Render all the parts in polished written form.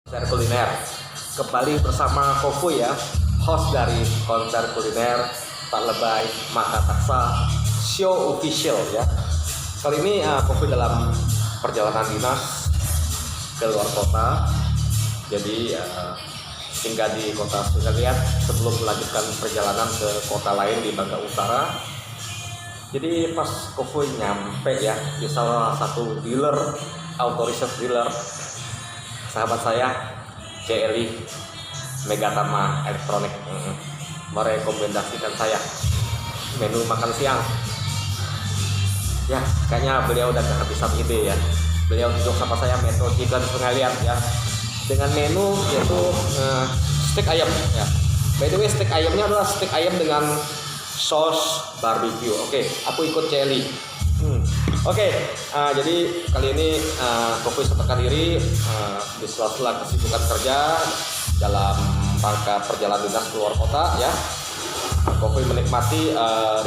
Konser kuliner kembali bersama Kofu ya, host dari konser kuliner tak lebay maka taksa show official ya. Kali ini Kofu dalam perjalanan dinas ke luar kota, jadi singgah di kota Sukaliat sebelum melanjutkan perjalanan ke kota lain di Bangka Utara. Jadi pas Kofu nyampe ya di salah satu dealer, authorized dealer, sahabat saya CLI Megatama Elektronik merekomendasikan saya menu makan siang. Ya, kayaknya beliau udah kehabisan ide ya. Beliau tunjuk sama saya Metro Chicken Sukaliat ya, dengan menu yaitu steak ayam ya. By the way, steak ayamnya adalah steak ayam dengan saus barbecue. Oke, aku ikut CLI. Oke, jadi kali ini Kofu setekan diri di sela-sela kesibukan kerja dalam rangka perjalanan dinas keluar kota ya. Kofu menikmati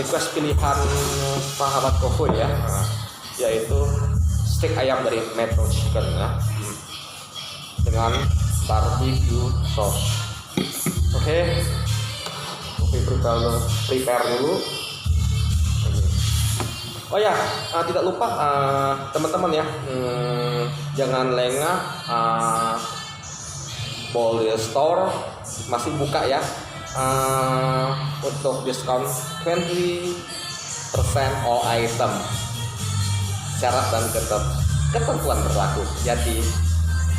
request pilihan sahabat Kofu ya, yaitu steak ayam dari Metro Chicken ya, dengan barbecue sauce. Oke, Kofu prepare dulu. Oh ya, tidak lupa teman-teman ya, jangan lengah, Bolde Store masih buka ya, untuk diskon 20% all item. Syarat dan ketentuan berlaku. Jadi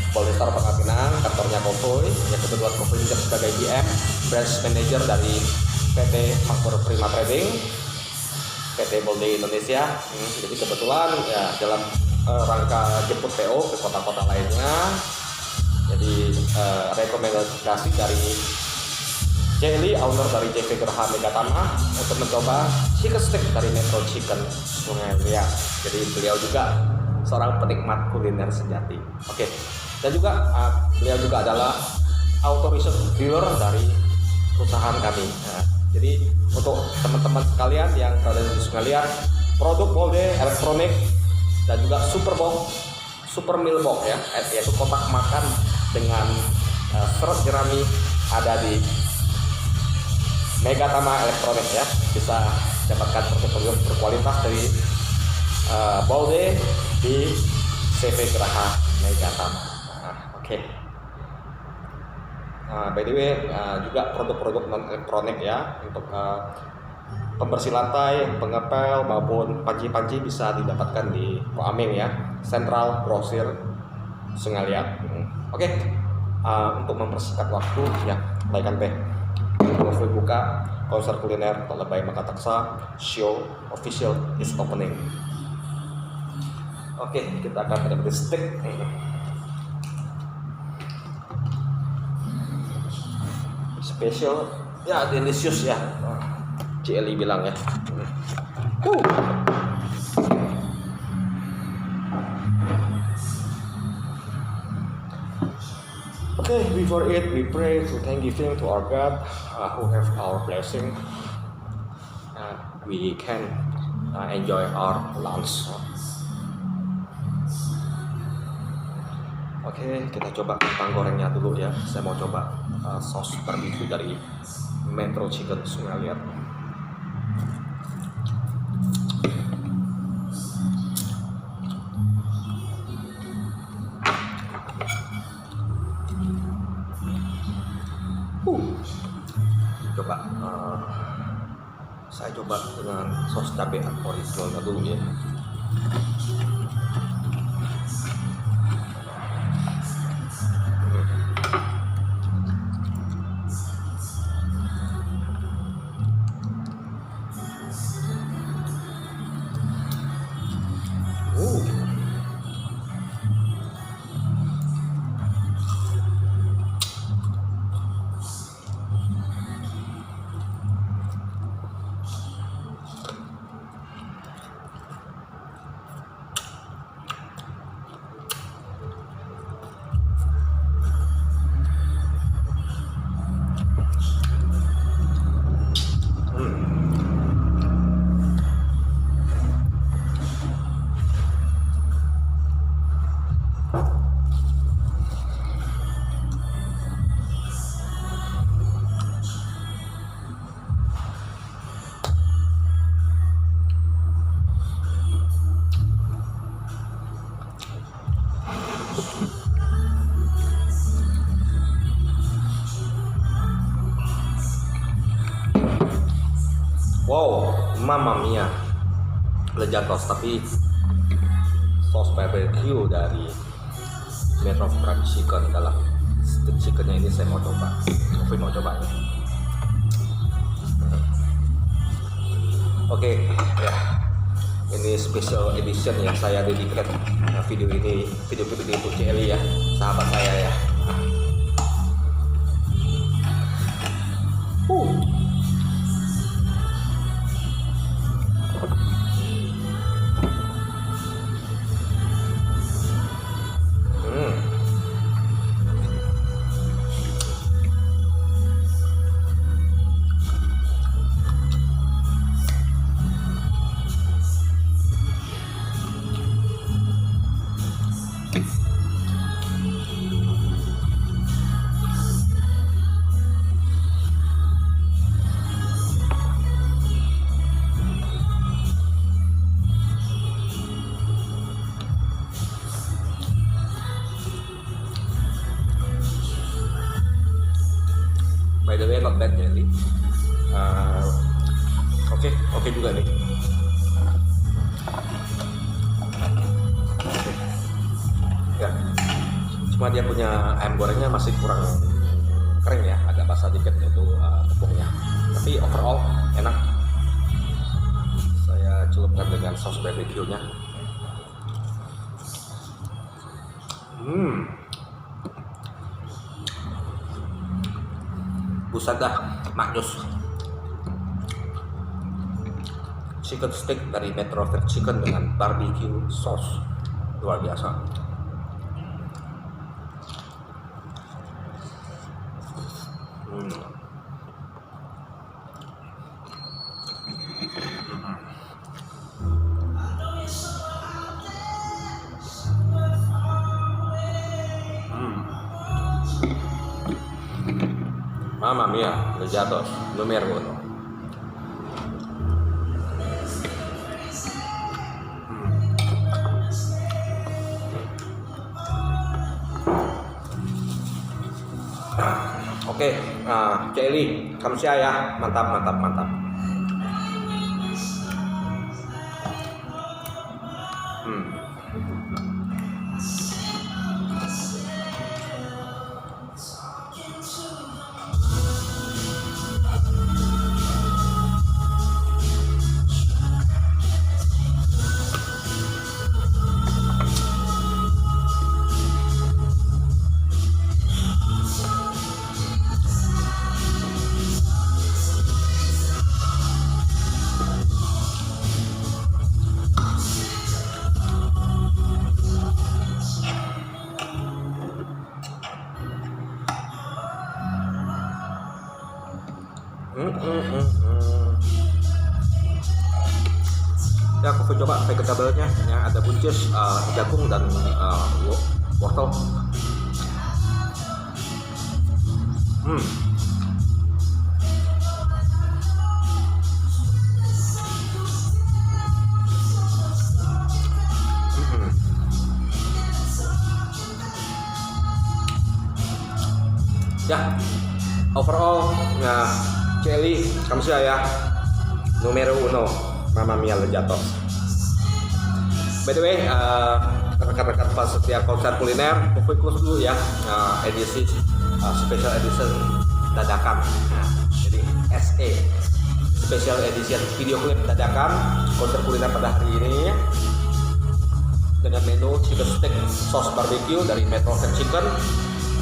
Bolde Store Bangka Pinang, kantornya Kofu, yang kebetulan Kofu juga sebagai GM, branch manager dari PT Makmur Prima Trading, PT Bolde Indonesia. Jadi kebetulan ya dalam rangka jemput PO ke kota-kota lainnya, jadi rekomendasi dari Jelly, owner dari JV Gerha Megatama, untuk mencoba chicken steak dari Metro Chicken Sukaliat. Jadi beliau juga seorang penikmat kuliner sejati. Oke, dan juga beliau juga adalah authorized dealer dari perusahaan kami. Jadi untuk teman-teman sekalian yang berada di Sukaliat, produk Bolde Elektronik dan juga Super Meal Box ya, yaitu kotak makan dengan serat jerami ada di Megatama Elektronik ya. Bisa dapatkan produk berkualitas dari Bolde di CV Geraha Megatama. Oke. By the way, juga produk-produk non elektronik ya, untuk pembersih lantai, pengepel maupun panci-panci bisa didapatkan di Koaming ya, Central Grosir Sukaliat. Oke, untuk mempersingkat waktu ya, baikkan teh. Kofu buka konser kuliner tak lebay maka taksa show official is opening. Oke, kita akan menikmati steak. Special ya, delicious ya, CLI bilang ya. Okay, before it we pray to thanksgiving to our God who have our blessing. We can enjoy our lunch. Oke, kita coba kentang gorengnya dulu ya. Saya mau coba saus barbecue dari Metro Chicken Sukaliat. Coba saya coba dengan saus cabai originalnya dulu ya. Wow, Mamma Mia Legatos, tapi sos barbecue dari Metro Fried Chicken dalam stick chickennya ini saya mau coba. Kofi mau coba ya. Oke, ya. Ini special edition ya, saya dedicate video ini untuk Celi ya, sahabat saya ya. By the way, not bad jelly. Oke juga nih. Ya, cuma dia punya ayam gorengnya masih kurang kering ya, agak basah dikit itu tepungnya. Tapi overall enak. Saya celupkan dengan saus barbecue-nya. Busadah maknyus chicken stick dari Metro Fried Chicken dengan barbecue sauce, luar biasa. Mamma Mia Legatos numero 1. Oke, Celi, kamsia ya, mantap. Ya, aku coba vegetable-nya, ya, ada buncis, jagung dan wortel. Ya, overall ya, Celi, kamsia ya, numero 1, Mamma Mia Legatos. By the way, rekan-rekan pesetia konser kuliner, Kofi close dulu ya, edisi special edition dadakan. Nah, jadi SE special edition video clip dadakan konser kuliner pada hari ini dengan menu chicken stick sauce barbecue dari Metro Fried Chicken.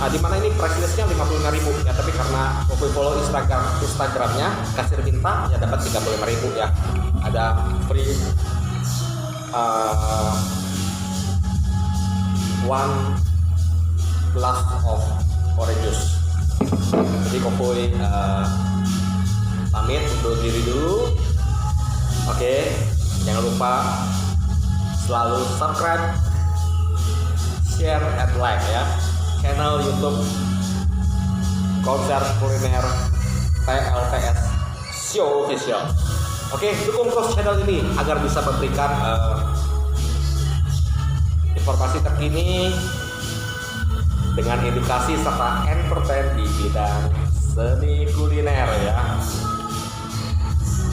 Di mana ini price listnya 55.000 ya, tapi karena Kofi follow Instagramnya kasir minta ya dapat 35.000 ya. Ada free one glass of orange juice. Jadi Kofi pamit untuk diri dulu. Oke, jangan lupa selalu subscribe, share, and like ya channel YouTube Konser Kuliner TLPS Show Official. Oke, dukung terus channel ini agar bisa memberikan informasi terkini dengan edukasi serta entertain di bidang seni kuliner ya.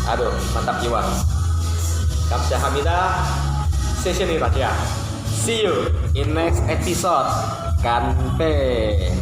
Aduh, mantap jiwa. Kamsahamnida. Session ini Raja. See you in next episode. Kanpe.